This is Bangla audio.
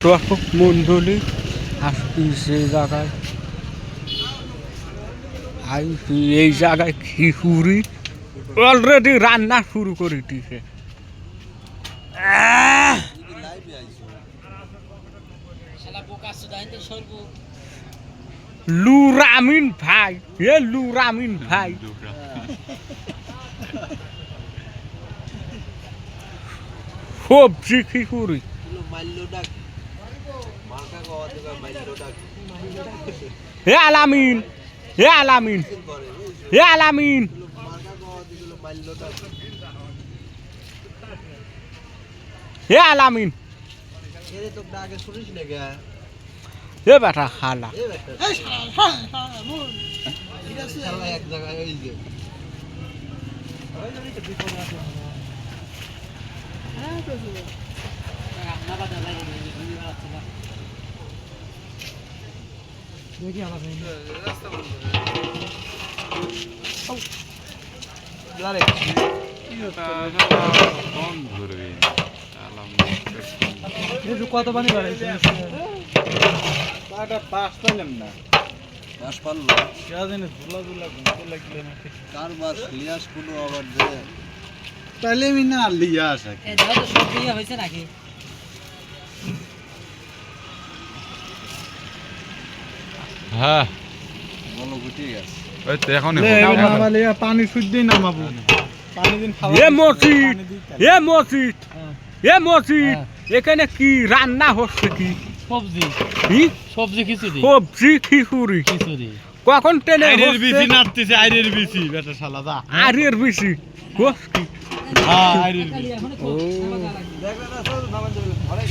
দর্শক মন্ডলী আজকে যে জায়গায় আইছি এই জায়গায় খিচুড়ি অলরেডি রান্না শুরু করে দিছে। লুরামিন ভাই, এ লুরামিন ভাই সবজি খিচুড়ি হে আলামিন, হে আলামিন, হে আলামিন, হে আলামিন, হে বেটা খালা কত পানি বাড়াইছে পাস পাইলাম না পাস পারলো ঝুলা ঝুলা লাগলে নাকি কারবার লিয়াস কোনো আবার দে তাহলে মিনা লিয়াস আছে দাও তো সব দিয়ে হইছে নাকি হ্যাঁ বলো গুটি গেছে ওই তো এখন নামালে পানি শুদ্ধই নামাবো পানি দিন খাওয়া এ মসজিদ, এ মসজিদ, এ মসজিদ এখানে কি রান্না হচ্ছে? কি সবজি কি সবজি খিচুড়ি সবজি খিচুড়ি খিচুড়ি কখন টেনে আইরের বিচি নাড়তেছে আইরের বিচি বেটা শালা দা আরের বেশি হ্যাঁ আইরের বিচি ও দেখো না সব নামান যাবে ঘরে